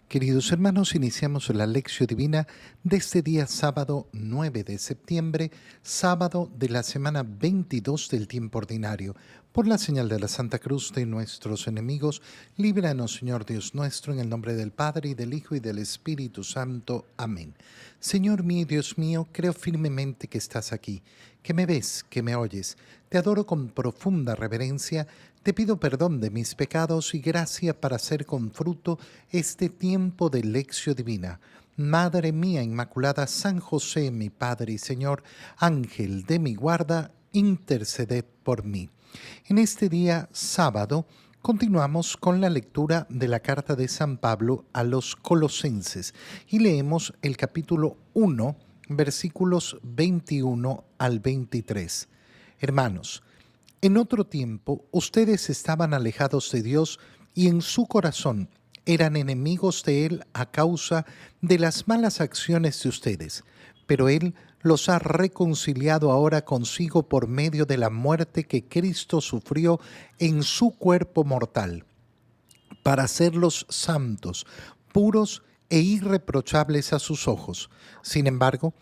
Queridos hermanos, iniciamos la lección divina de este día sábado 9 de septiembre, sábado de la semana 22 del tiempo ordinario. Por la señal de la Santa Cruz de nuestros enemigos, líbranos, Señor Dios nuestro, en el nombre del Padre, y del Hijo, y del Espíritu Santo. Amén. Señor mío y Dios mío, creo firmemente que estás aquí, que me ves, que me oyes. Te adoro con profunda reverencia. Te pido perdón de mis pecados y gracia para hacer con fruto este tiempo de lección divina. Madre mía Inmaculada, San José, mi Padre y Señor, Ángel de mi guarda, interceded por mí. En este día sábado continuamos con la lectura de la carta de San Pablo a los Colosenses y leemos el capítulo 1, versículos 21 al 23. Hermanos, en otro tiempo, ustedes estaban alejados de Dios y en su corazón eran enemigos de Él a causa de las malas acciones de ustedes. Pero Él los ha reconciliado ahora consigo por medio de la muerte que Cristo sufrió en su cuerpo mortal, para hacerlos santos, puros e irreprochables a sus ojos. Sin embargo,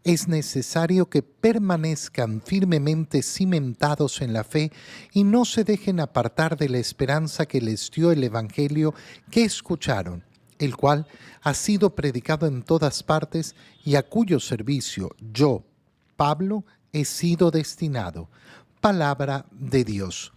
es necesario que permanezcan firmemente cimentados en la fe y no se dejen apartar de la esperanza que les dio el Evangelio que escucharon, el cual ha sido predicado en todas partes y a cuyo servicio yo, Pablo, he sido destinado. Palabra de Dios.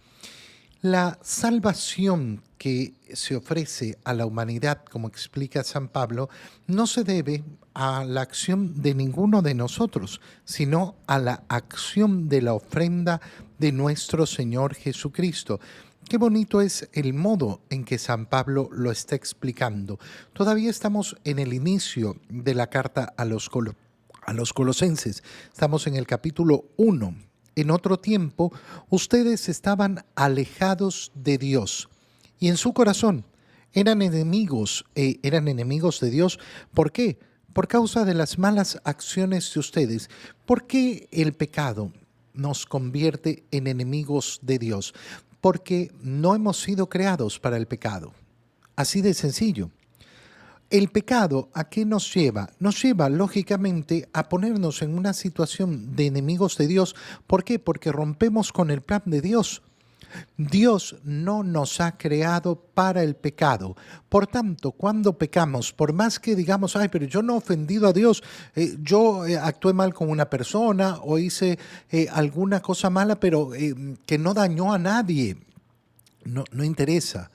La salvación que se ofrece a la humanidad, como explica San Pablo, no se debe a la acción de ninguno de nosotros, sino a la acción de la ofrenda de nuestro Señor Jesucristo. Qué bonito es el modo en que San Pablo lo está explicando. Todavía estamos en el inicio de la carta a los Colosenses. Estamos en el capítulo 1. En otro tiempo, ustedes estaban alejados de Dios y en su corazón eran enemigos de Dios. ¿Por qué? Por causa de las malas acciones de ustedes. ¿Por qué el pecado nos convierte en enemigos de Dios? Porque no hemos sido creados para el pecado. Así de sencillo. El pecado, ¿a qué nos lleva? Nos lleva, lógicamente, a ponernos en una situación de enemigos de Dios. ¿Por qué? Porque rompemos con el plan de Dios. Dios no nos ha creado para el pecado. Por tanto, cuando pecamos, por más que digamos, ay, pero yo no he ofendido a Dios, yo actué mal con una persona o hice alguna cosa mala, pero que no dañó a nadie, no interesa.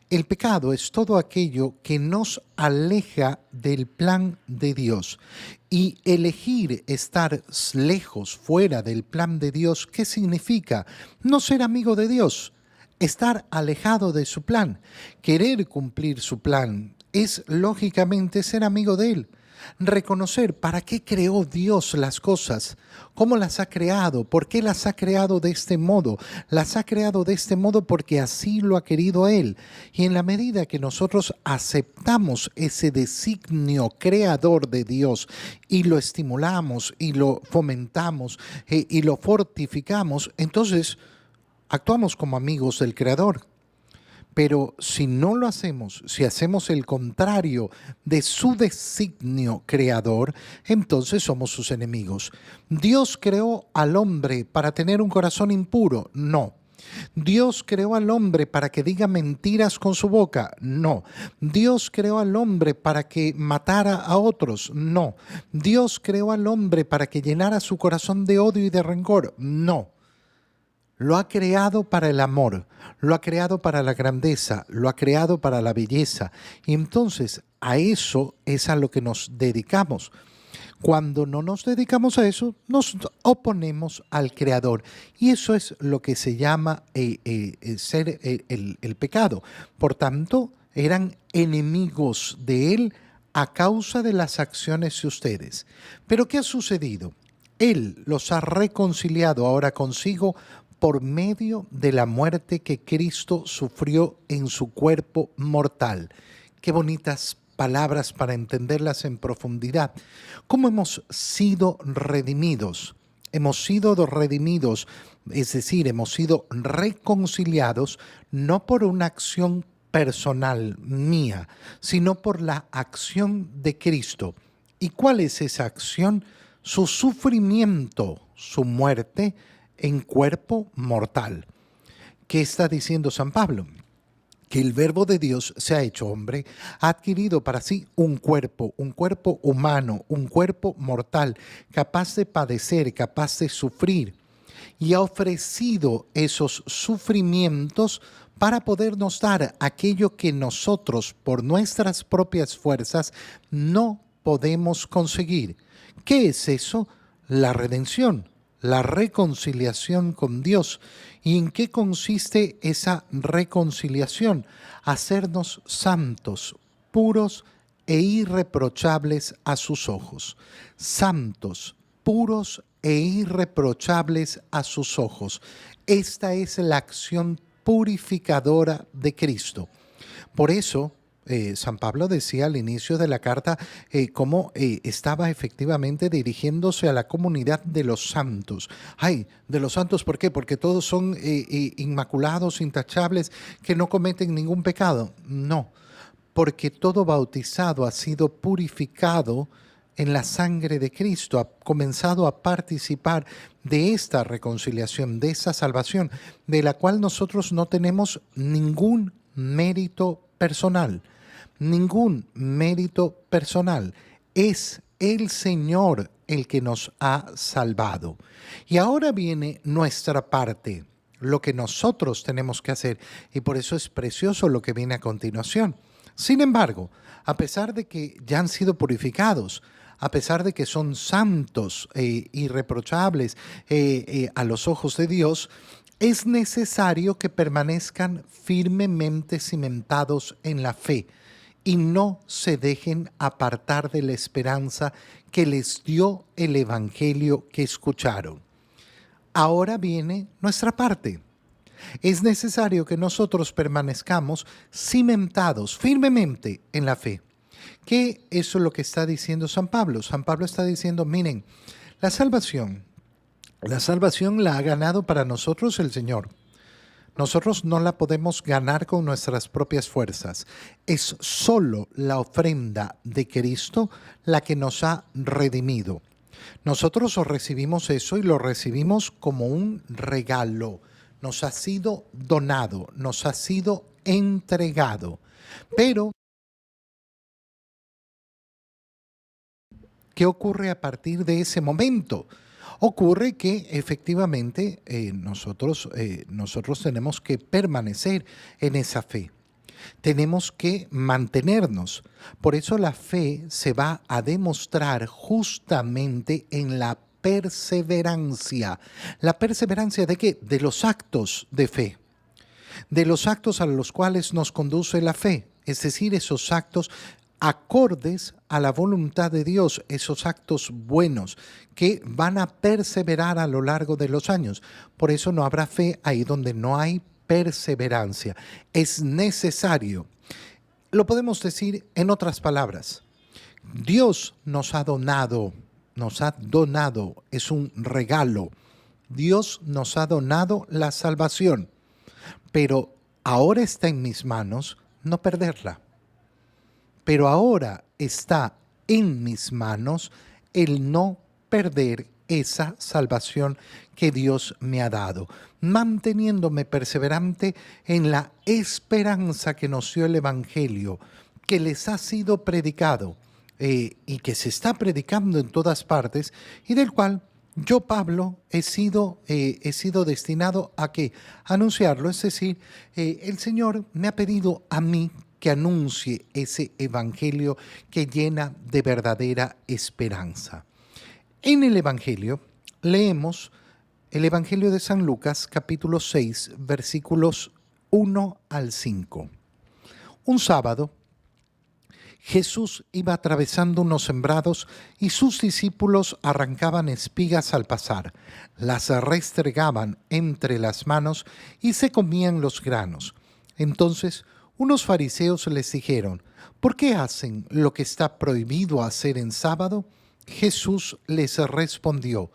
El pecado es todo aquello que nos aleja del plan de Dios. Y elegir estar lejos, fuera del plan de Dios, ¿qué significa? No ser amigo de Dios, estar alejado de su plan. Querer cumplir su plan es, lógicamente, ser amigo de Él. Reconocer para qué creó Dios las cosas, cómo las ha creado, por qué las ha creado de este modo. Las ha creado de este modo porque así lo ha querido Él. Y en la medida que nosotros aceptamos ese designio creador de Dios y lo estimulamos y lo fomentamos y lo fortificamos, entonces actuamos como amigos del Creador. Pero si no lo hacemos, si hacemos el contrario de su designio creador, entonces somos sus enemigos. ¿Dios creó al hombre para tener un corazón impuro? No. ¿Dios creó al hombre para que diga mentiras con su boca? No. ¿Dios creó al hombre para que matara a otros? No. ¿Dios creó al hombre para que llenara su corazón de odio y de rencor? No. Lo ha creado para el amor, lo ha creado para la grandeza, lo ha creado para la belleza. Y entonces a eso es a lo que nos dedicamos. Cuando no nos dedicamos a eso, nos oponemos al Creador. Y eso es lo que se llama ser el pecado. Por tanto, eran enemigos de Él a causa de las acciones de ustedes. Pero ¿qué ha sucedido? Él los ha reconciliado ahora consigo por medio de la muerte que Cristo sufrió en su cuerpo mortal. Qué bonitas palabras para entenderlas en profundidad. ¿Cómo hemos sido redimidos? Hemos sido redimidos, es decir, hemos sido reconciliados no por una acción personal mía, sino por la acción de Cristo. ¿Y cuál es esa acción? Su sufrimiento, su muerte en cuerpo mortal. ¿Qué está diciendo San Pablo? Que el Verbo de Dios se ha hecho hombre, ha adquirido para sí un cuerpo humano, un cuerpo mortal, capaz de padecer, capaz de sufrir, y ha ofrecido esos sufrimientos para podernos dar aquello que nosotros, por nuestras propias fuerzas, no podemos conseguir. ¿Qué es eso? La redención, la reconciliación con Dios. ¿Y en qué consiste esa reconciliación? Hacernos santos, puros e irreprochables a sus ojos. Santos, puros e irreprochables a sus ojos. Esta es la acción purificadora de Cristo. Por eso, San Pablo decía al inicio de la carta cómo estaba efectivamente dirigiéndose a la comunidad de los santos. Ay, de los santos, ¿por qué? Porque todos son inmaculados, intachables, que no cometen ningún pecado. No, porque todo bautizado ha sido purificado en la sangre de Cristo, ha comenzado a participar de esta reconciliación, de esa salvación, de la cual nosotros no tenemos ningún mérito personal, ningún mérito personal. Es el Señor el que nos ha salvado. Y ahora viene nuestra parte, lo que nosotros tenemos que hacer, y por eso es precioso lo que viene a continuación. Sin embargo, a pesar de que ya han sido purificados, a pesar de que son santos e irreprochables a los ojos de Dios, es necesario que permanezcan firmemente cimentados en la fe y no se dejen apartar de la esperanza que les dio el Evangelio que escucharon. Ahora viene nuestra parte. Es necesario que nosotros permanezcamos cimentados firmemente en la fe. ¿Qué eso es lo que está diciendo San Pablo? San Pablo está diciendo, miren, la salvación la ha ganado para nosotros el Señor. Nosotros no la podemos ganar con nuestras propias fuerzas. Es solo la ofrenda de Cristo la que nos ha redimido. Nosotros recibimos eso y lo recibimos como un regalo. Nos ha sido donado, nos ha sido entregado. Pero, ¿qué ocurre a partir de ese momento? Ocurre que efectivamente nosotros tenemos que permanecer en esa fe. Tenemos que mantenernos. Por eso la fe se va a demostrar justamente en la perseverancia. ¿La perseverancia de qué? De los actos de fe. De los actos a los cuales nos conduce la fe. Es decir, esos actos acordes a la voluntad de Dios, esos actos buenos que van a perseverar a lo largo de los años. Por eso no habrá fe ahí donde no hay perseverancia. Es necesario. Lo podemos decir en otras palabras. Dios nos ha donado, es un regalo. Dios nos ha donado la salvación, pero ahora está en mis manos no perderla. Pero ahora está en mis manos el no perder esa salvación que Dios me ha dado, manteniéndome perseverante en la esperanza que nos dio el Evangelio, que les ha sido predicado y que se está predicando en todas partes y del cual yo, Pablo, he sido destinado a ¿qué? Anunciarlo, es decir, el Señor me ha pedido a mí que anuncie ese evangelio que llena de verdadera esperanza. En el evangelio leemos el evangelio de San Lucas, capítulo 6, versículos 1 al 5. Un sábado, Jesús iba atravesando unos sembrados y sus discípulos arrancaban espigas al pasar, las restregaban entre las manos y se comían los granos. Entonces, unos fariseos les dijeron, ¿por qué hacen lo que está prohibido hacer en sábado? Jesús les respondió,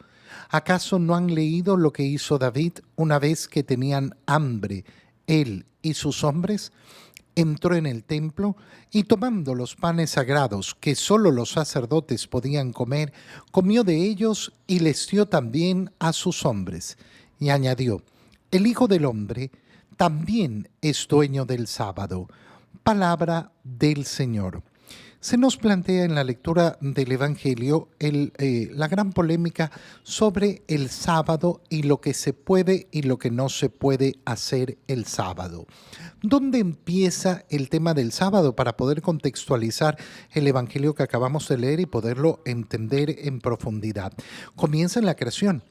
¿acaso no han leído lo que hizo David una vez que tenían hambre, él y sus hombres? entró en el templo y tomando los panes sagrados que sólo los sacerdotes podían comer, comió de ellos y les dio también a sus hombres. Y añadió, el Hijo del Hombre también es dueño del sábado. Palabra del Señor. Se nos plantea en la lectura del Evangelio la gran polémica sobre el sábado y lo que se puede y lo que no se puede hacer el sábado. ¿Dónde empieza el tema del sábado para poder contextualizar el Evangelio que acabamos de leer y poderlo entender en profundidad? Comienza en la creación.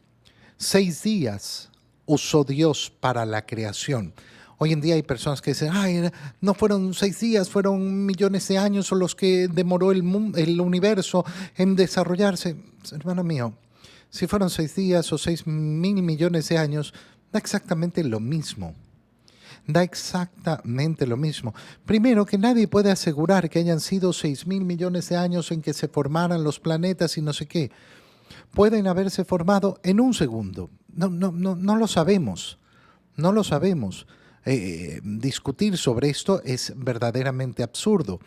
6 días usó Dios para la creación. Hoy en día hay personas que dicen, ay, no fueron 6 días, fueron millones de años o los que demoró el universo en desarrollarse. Hermano mío, si fueron 6 días o 6.000 millones de años, da exactamente lo mismo. Da exactamente lo mismo. Primero, que nadie puede asegurar que hayan sido 6.000 millones de años en que se formaran los planetas y no sé qué. Pueden haberse formado en un segundo. No lo sabemos. No lo sabemos. Discutir sobre esto es verdaderamente absurdo.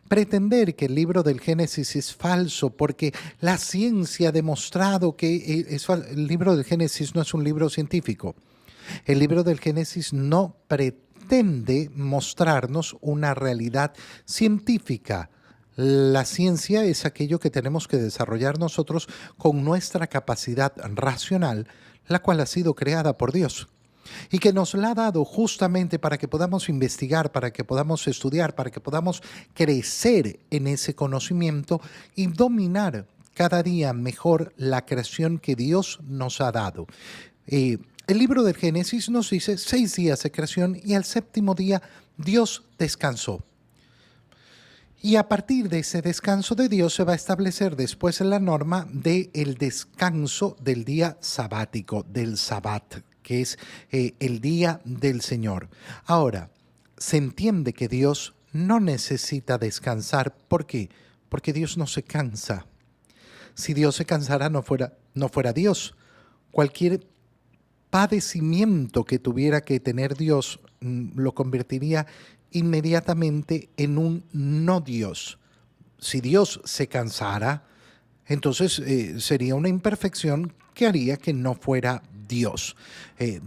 Pretender que el libro del Génesis es falso porque la ciencia ha demostrado que el libro del Génesis no es un libro científico. El libro del Génesis no pretende mostrarnos una realidad científica. La ciencia es aquello que tenemos que desarrollar nosotros con nuestra capacidad racional, la cual ha sido creada por Dios. Y que nos la ha dado justamente para que podamos investigar, para que podamos estudiar, para que podamos crecer en ese conocimiento y dominar cada día mejor la creación que Dios nos ha dado. El libro del Génesis nos dice 6 días de creación y al 7º día Dios descansó. Y a partir de ese descanso de Dios se va a establecer después la norma del descanso del día sabático, del sabbat, que es el día del Señor. Ahora, se entiende que Dios no necesita descansar. ¿Por qué? Porque Dios no se cansa. Si Dios se cansara, no fuera Dios. Cualquier padecimiento que tuviera que tener Dios lo convertiría inmediatamente en un no Dios. Si Dios se cansara, entonces sería una imperfección que haría que no fuera Dios.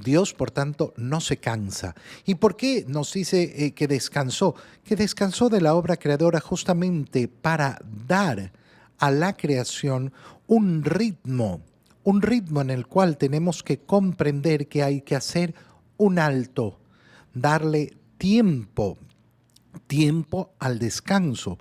Dios, por tanto, no se cansa. ¿Y por qué nos dice que descansó? Que descansó de la obra creadora justamente para dar a la creación un ritmo en el cual tenemos que comprender que hay que hacer un alto, darle tiempo al descanso,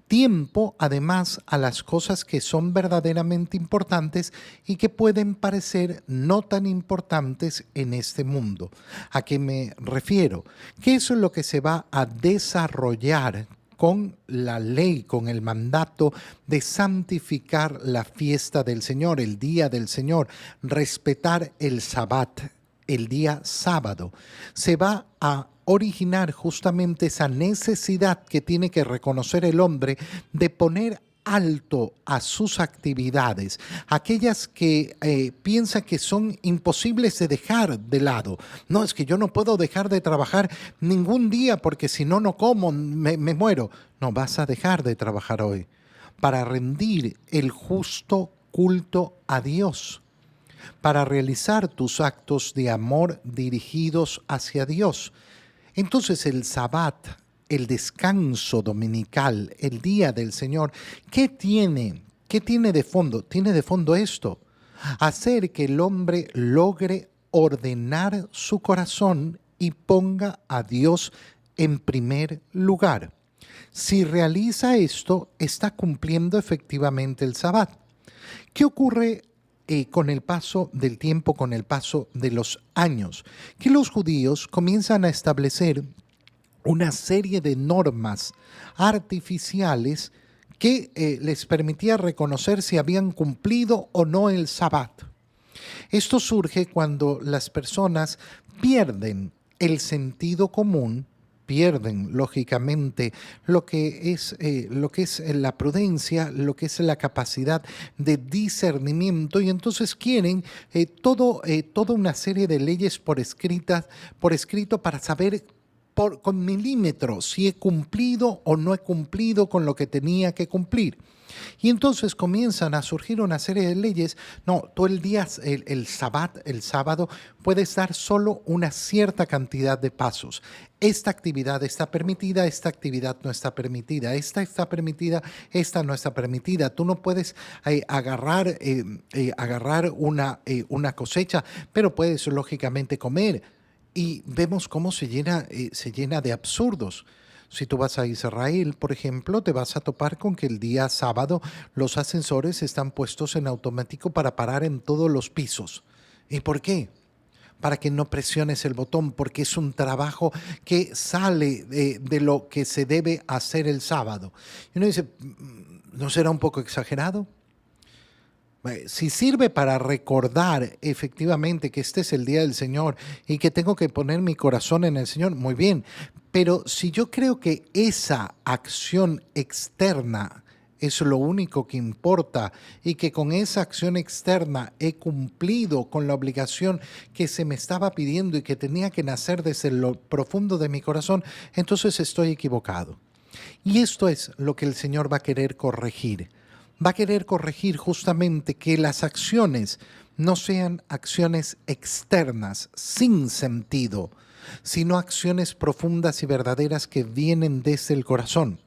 tiempo además a las cosas que son verdaderamente importantes y que pueden parecer no tan importantes en este mundo. ¿A qué me refiero? Que eso es lo que se va a desarrollar con la ley, con el mandato de santificar la fiesta del Señor, el día del Señor, respetar el Sabbat, el día sábado. Se va a originar justamente esa necesidad que tiene que reconocer el hombre de poner alto a sus actividades, aquellas que piensa que son imposibles de dejar de lado. No, es que yo no puedo dejar de trabajar ningún día porque si no, no como, me muero. No, vas a dejar de trabajar hoy para rendir el justo culto a Dios, para realizar tus actos de amor dirigidos hacia Dios. Entonces el Sabbat, el descanso dominical, el día del Señor, ¿qué tiene? ¿Qué tiene de fondo? Tiene de fondo esto: hacer que el hombre logre ordenar su corazón y ponga a Dios en primer lugar. Si realiza esto, está cumpliendo efectivamente el Sabbat. ¿Qué ocurre con el paso del tiempo, con el paso de los años? Que los judíos comienzan a establecer una serie de normas artificiales que les permitía reconocer si habían cumplido o no el Sabbat. Esto surge cuando las personas pierden el sentido común, pierden lógicamente lo que es la prudencia, lo que es la capacidad de discernimiento, y entonces quieren toda una serie de leyes por escrito para saber con milímetros si he cumplido o no he cumplido con lo que tenía que cumplir. Y entonces comienzan a surgir una serie de leyes. No, tú el sábado, puedes dar solo una cierta cantidad de pasos. Esta actividad está permitida, esta actividad no está permitida, esta está permitida, esta no está permitida. Tú no puedes agarrar una cosecha, pero puedes lógicamente comer. Y vemos cómo se llena de absurdos. Si tú vas a Israel, por ejemplo, te vas a topar con que el día sábado los ascensores están puestos en automático para parar en todos los pisos. ¿Y por qué? Para que no presiones el botón, porque es un trabajo que sale de lo que se debe hacer el sábado. Y uno dice, ¿no será un poco exagerado? Si sirve para recordar efectivamente que este es el día del Señor y que tengo que poner mi corazón en el Señor, muy bien. Pero si yo creo que esa acción externa es lo único que importa y que con esa acción externa he cumplido con la obligación que se me estaba pidiendo y que tenía que nacer desde lo profundo de mi corazón, entonces estoy equivocado. Y esto es lo que el Señor va a querer corregir. Va a querer corregir justamente que las acciones no sean acciones externas, sin sentido, sino acciones profundas y verdaderas que vienen desde el corazón.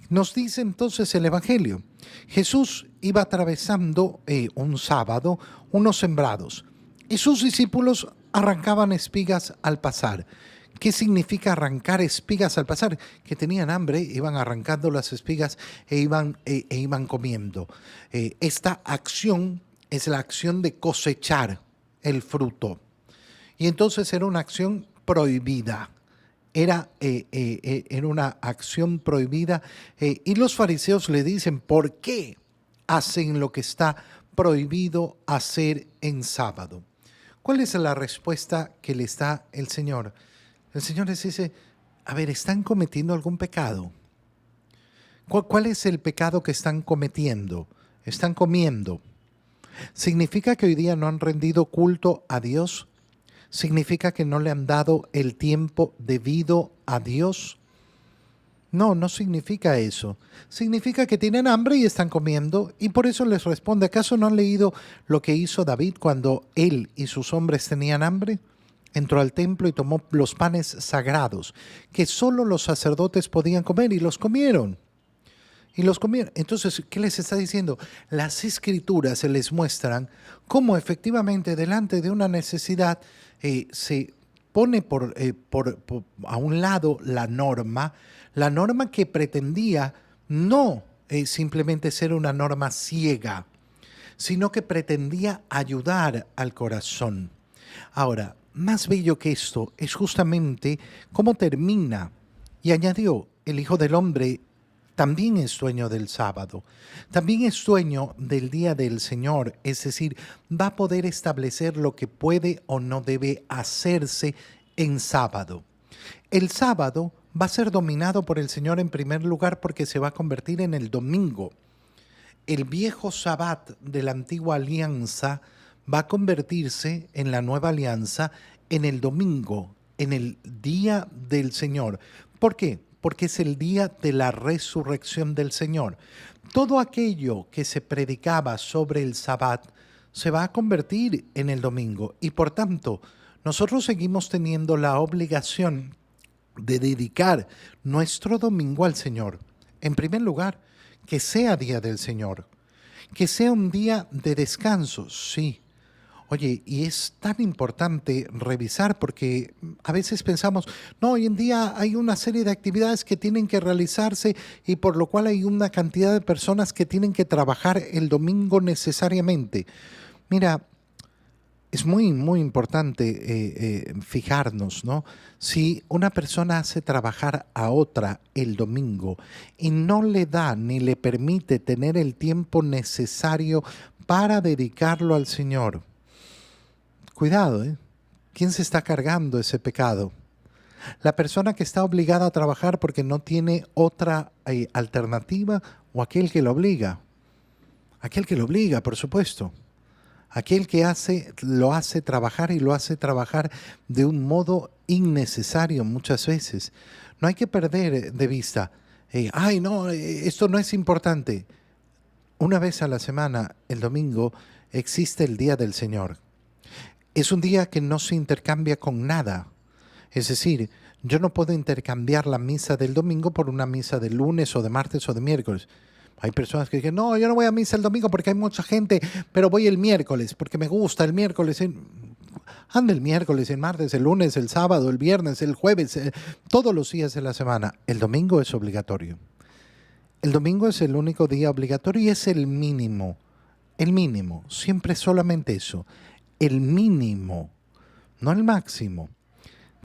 Nos dice entonces el Evangelio, Jesús iba atravesando un sábado unos sembrados y sus discípulos arrancaban espigas al pasar. ¿Qué significa arrancar espigas al pasar? Que tenían hambre, iban arrancando las espigas e iban comiendo. Esta acción es la acción de cosechar el fruto. Y entonces era una acción prohibida. Era una acción prohibida. Y los fariseos le dicen, ¿por qué hacen lo que está prohibido hacer en sábado? ¿Cuál es la respuesta que les da el Señor? El Señor les dice, a ver, ¿están cometiendo algún pecado? ¿Cuál es el pecado que están cometiendo? Están comiendo. ¿Significa que hoy día no han rendido culto a Dios? ¿Significa que no le han dado el tiempo debido a Dios? No, no significa eso. Significa que tienen hambre y están comiendo, y por eso les responde, ¿acaso no han leído lo que hizo David cuando él y sus hombres tenían hambre? Entró al templo y tomó los panes sagrados, que solo los sacerdotes podían comer, y los comieron. Y los comieron. Entonces, ¿qué les está diciendo? Las escrituras se les muestran cómo efectivamente delante de una necesidad se pone a un lado la norma que pretendía no simplemente ser una norma ciega, sino que pretendía ayudar al corazón. Ahora, más bello que esto es justamente cómo termina. Y añadió, el Hijo del Hombre también es dueño del sábado, también es dueño del día del Señor, es decir, va a poder establecer lo que puede o no debe hacerse en sábado. El sábado va a ser dominado por el Señor en primer lugar porque se va a convertir en el domingo. El viejo Sabbat de la antigua alianza va a convertirse en la nueva alianza en el domingo, en el día del Señor. ¿Por qué? Porque es el día de la resurrección del Señor. Todo aquello que se predicaba sobre el Sabbat se va a convertir en el domingo y por tanto nosotros seguimos teniendo la obligación de dedicar nuestro domingo al Señor. En primer lugar, que sea día del Señor, que sea un día de descanso, sí. Oye, y es tan importante revisar porque a veces pensamos, no, hoy en día hay una serie de actividades que tienen que realizarse y por lo cual hay una cantidad de personas que tienen que trabajar el domingo necesariamente. Mira, es muy, muy importante fijarnos, ¿no? Si una persona hace trabajar a otra el domingo y no le da ni le permite tener el tiempo necesario para dedicarlo al Señor, cuidado, ¿eh? ¿Quién se está cargando ese pecado? ¿La persona que está obligada a trabajar porque no tiene otra alternativa o aquel que lo obliga? Aquel que lo obliga, por supuesto. Aquel que lo hace trabajar y lo hace trabajar de un modo innecesario muchas veces. No hay que perder de vista, ay no, esto no es importante. Una vez a la semana, el domingo, existe el Día del Señor. Es un día que no se intercambia con nada. Es decir, yo no puedo intercambiar la misa del domingo por una misa de lunes o de martes o de miércoles. Hay personas que dicen, no, yo no voy a misa el domingo porque hay mucha gente, pero voy el miércoles porque me gusta el miércoles. Anda el miércoles, el martes, el lunes, el sábado, el viernes, el jueves, todos los días de la semana. El domingo es obligatorio. El domingo es el único día obligatorio y es el mínimo, siempre solamente eso, el mínimo, no el máximo.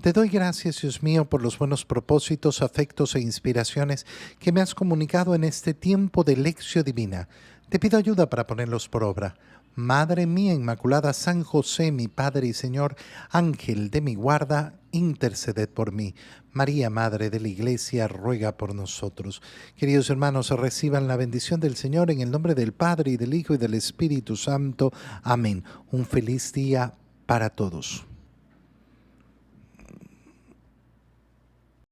Te doy gracias, Dios mío, por los buenos propósitos, afectos e inspiraciones que me has comunicado en este tiempo de lección divina. Te pido ayuda para ponerlos por obra. Madre mía Inmaculada, San José, mi Padre y Señor, Ángel de mi guarda, interceded por mí. María, Madre de la Iglesia, ruega por nosotros. Queridos hermanos, reciban la bendición del Señor en el nombre del Padre, y del Hijo, y del Espíritu Santo. Amén. Un feliz día para todos.